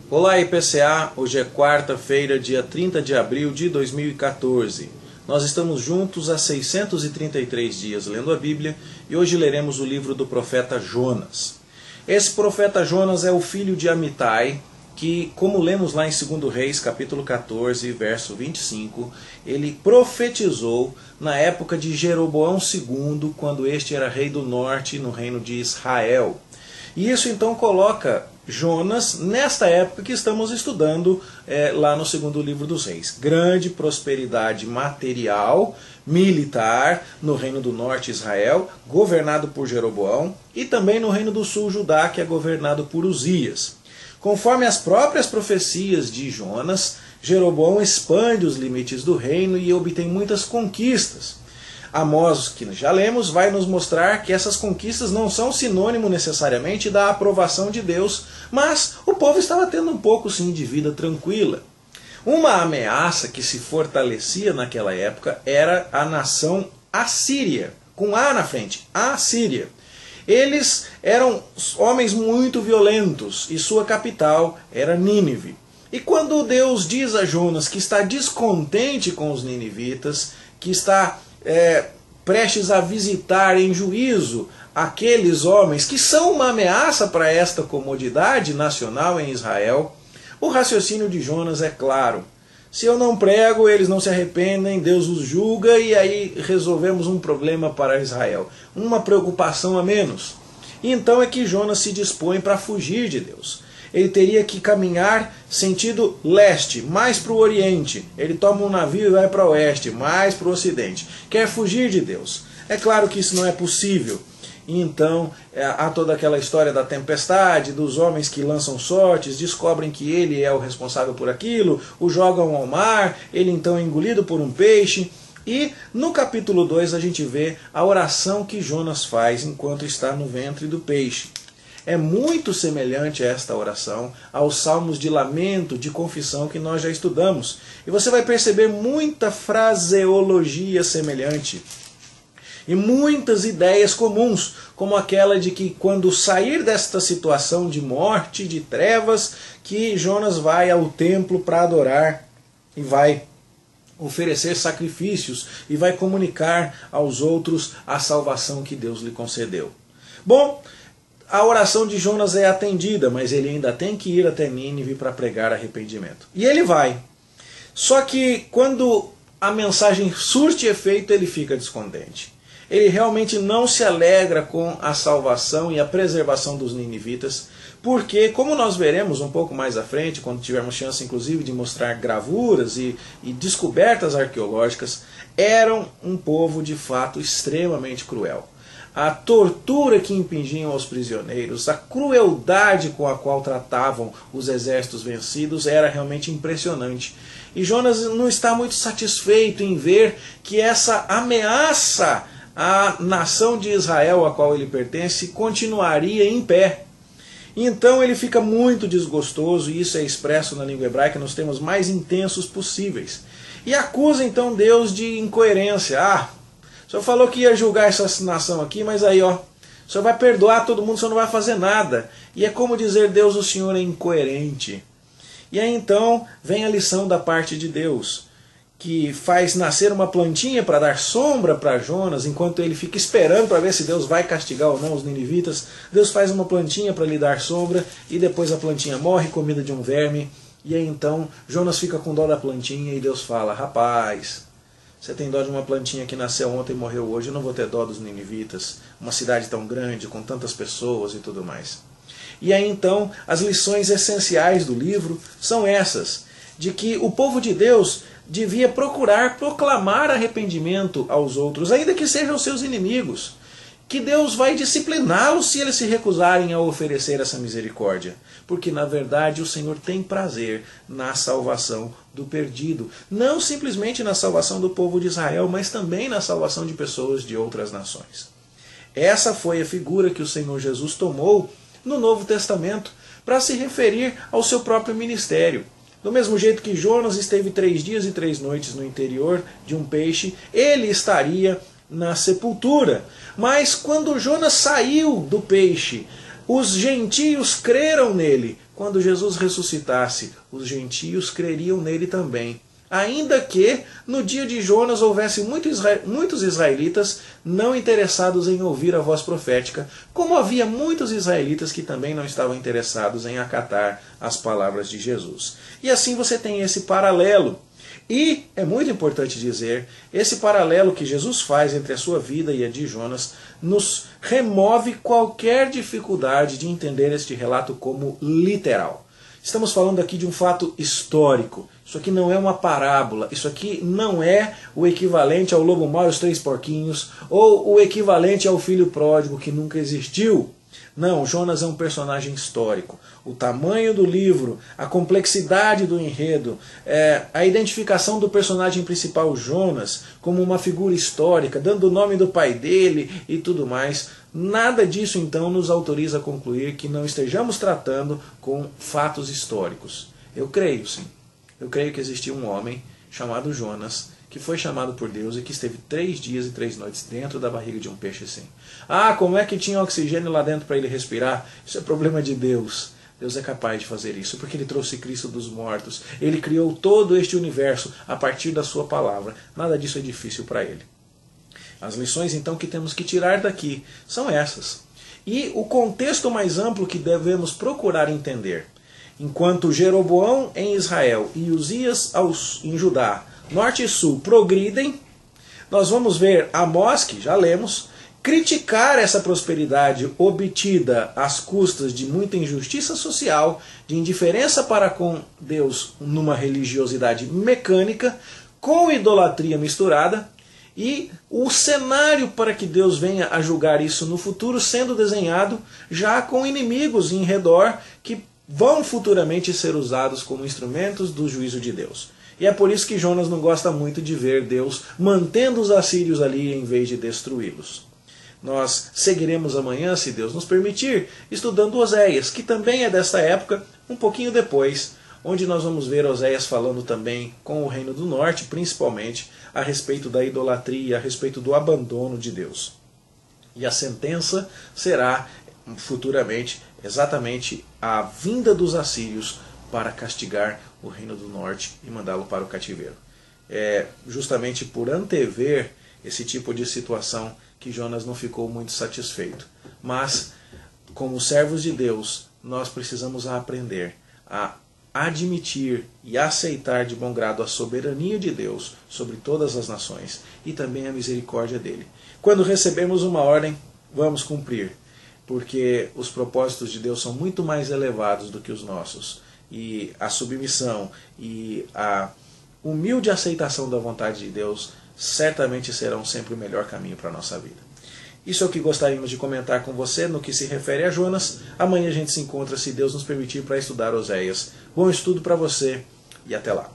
Olá IPCA, hoje é quarta-feira, dia 30 de abril de 2014. Nós estamos juntos há 633 dias lendo a Bíblia e hoje leremos o livro do profeta Jonas. Esse profeta Jonas é o filho de Amitai, que, como lemos lá em 2 Reis, capítulo 14, verso 25, ele profetizou na época de Jeroboão II, quando este era rei do norte no reino de Israel. E isso então coloca Jonas nesta época que estamos estudando lá no segundo livro dos reis. Grande prosperidade material, militar, no reino do norte Israel, governado por Jeroboão, e também no reino do sul Judá, que é governado por Uzias. Conforme as próprias profecias de Jonas, Jeroboão expande os limites do reino e obtém muitas conquistas. Amós, que já lemos, vai nos mostrar que essas conquistas não são sinônimo necessariamente da aprovação de Deus, mas o povo estava tendo um pouco sim de vida tranquila. Uma ameaça que se fortalecia naquela época era a nação assíria, com A na frente, a Síria. Eles eram homens muito violentos e sua capital era Nínive. E quando Deus diz a Jonas que está descontente com os ninivitas, que está prestes a visitar em juízo aqueles homens que são uma ameaça para esta comodidade nacional em Israel, o raciocínio de Jonas é claro. Se eu não prego, eles não se arrependem, Deus os julga e aí resolvemos um problema para Israel. Uma preocupação a menos. E então é que Jonas se dispõe para fugir de Deus. Ele teria que caminhar sentido leste, mais para o oriente. Ele toma um navio e vai para o oeste, mais para o ocidente. Quer fugir de Deus. É claro que isso não é possível. E então há toda aquela história da tempestade, dos homens que lançam sortes, descobrem que ele é o responsável por aquilo, o jogam ao mar, ele então é engolido por um peixe. E no capítulo 2 a gente vê a oração que Jonas faz enquanto está no ventre do peixe. É muito semelhante a esta oração aos salmos de lamento, de confissão que nós já estudamos. E você vai perceber muita fraseologia semelhante. E muitas ideias comuns, como aquela de que quando sair desta situação de morte, de trevas, que Jonas vai ao templo para adorar e vai oferecer sacrifícios e vai comunicar aos outros a salvação que Deus lhe concedeu. Bom, a oração de Jonas é atendida, mas ele ainda tem que ir até Nínive para pregar arrependimento. E ele vai. Só que quando a mensagem surte efeito, ele fica descontente. Ele realmente não se alegra com a salvação e a preservação dos ninivitas, porque, como nós veremos um pouco mais à frente, quando tivermos chance inclusive de mostrar gravuras e descobertas arqueológicas, eram um povo de fato extremamente cruel. A tortura que impingiam aos prisioneiros, a crueldade com a qual tratavam os exércitos vencidos era realmente impressionante. E Jonas não está muito satisfeito em ver que essa ameaça à nação de Israel a qual ele pertence continuaria em pé. Então ele fica muito desgostoso, e isso é expresso na língua hebraica nos termos mais intensos possíveis. E acusa então Deus de incoerência. O senhor falou que ia julgar essa nação aqui, mas aí o senhor vai perdoar todo mundo, o senhor não vai fazer nada. E é como dizer, Deus, o senhor é incoerente. E aí então vem a lição da parte de Deus, que faz nascer uma plantinha para dar sombra para Jonas, enquanto ele fica esperando para ver se Deus vai castigar ou não os ninivitas. Deus faz uma plantinha para lhe dar sombra, e depois a plantinha morre, comida de um verme. E aí então Jonas fica com dó da plantinha, e Deus fala, rapaz, você tem dó de uma plantinha que nasceu ontem e morreu hoje, eu não vou ter dó dos ninivitas, uma cidade tão grande, com tantas pessoas e tudo mais. E aí então as lições essenciais do livro são essas, de que o povo de Deus devia procurar proclamar arrependimento aos outros, ainda que sejam seus inimigos, que Deus vai discipliná-los se eles se recusarem a oferecer essa misericórdia, porque na verdade o Senhor tem prazer na salvação do perdido, não simplesmente na salvação do povo de Israel, mas também na salvação de pessoas de outras nações. Essa foi a figura que o Senhor Jesus tomou no Novo Testamento para se referir ao seu próprio ministério. Do mesmo jeito que Jonas esteve 3 dias e 3 noites no interior de um peixe, ele estaria na sepultura. Mas quando Jonas saiu do peixe, os gentios creram nele, quando Jesus ressuscitasse, os gentios creriam nele também. Ainda que no dia de Jonas houvesse muitos israelitas não interessados em ouvir a voz profética, como havia muitos israelitas que também não estavam interessados em acatar as palavras de Jesus. E assim você tem esse paralelo. E é muito importante dizer, esse paralelo que Jesus faz entre a sua vida e a de Jonas nos remove qualquer dificuldade de entender este relato como literal. Estamos falando aqui de um fato histórico. Isso aqui não é uma parábola. Isso aqui não é o equivalente ao lobo mau e os três porquinhos, ou o equivalente ao filho pródigo que nunca existiu. Não, Jonas é um personagem histórico. O tamanho do livro, a complexidade do enredo, a identificação do personagem principal Jonas como uma figura histórica, dando o nome do pai dele e tudo mais, nada disso então nos autoriza a concluir que não estejamos tratando com fatos históricos. Eu creio sim. Eu creio que existia um homem chamado Jonas, que foi chamado por Deus e que esteve 3 dias e 3 noites dentro da barriga de um peixe sim. Ah, como é que tinha oxigênio lá dentro para ele respirar? Isso é problema de Deus. Deus é capaz de fazer isso, porque Ele trouxe Cristo dos mortos. Ele criou todo este universo a partir da sua palavra. Nada disso é difícil para Ele. As lições então que temos que tirar daqui são essas. E o contexto mais amplo que devemos procurar entender. Enquanto Jeroboão em Israel e Uzias em Judá, norte e sul, progridem, nós vamos ver Amós, que já lemos, criticar essa prosperidade obtida às custas de muita injustiça social, de indiferença para com Deus numa religiosidade mecânica, com idolatria misturada, e o cenário para que Deus venha a julgar isso no futuro sendo desenhado já com inimigos em redor que vão futuramente ser usados como instrumentos do juízo de Deus. E é por isso que Jonas não gosta muito de ver Deus mantendo os assírios ali em vez de destruí-los. Nós seguiremos amanhã, se Deus nos permitir, estudando Oséias, que também é desta época, um pouquinho depois, onde nós vamos ver Oséias falando também com o Reino do Norte, principalmente a respeito da idolatria, a respeito do abandono de Deus. E a sentença será futuramente exatamente a vinda dos assírios para castigar o Reino do Norte e mandá-lo para o cativeiro. É justamente por antever esse tipo de situação que Jonas não ficou muito satisfeito. Mas, como servos de Deus, nós precisamos aprender a admitir e aceitar de bom grado a soberania de Deus sobre todas as nações e também a misericórdia dele. Quando recebemos uma ordem, vamos cumprir, porque os propósitos de Deus são muito mais elevados do que os nossos. E a submissão e a humilde aceitação da vontade de Deus certamente serão sempre o melhor caminho para a nossa vida. Isso é o que gostaríamos de comentar com você no que se refere a Jonas. Amanhã a gente se encontra, se Deus nos permitir, para estudar Oséias. Bom estudo para você e até lá.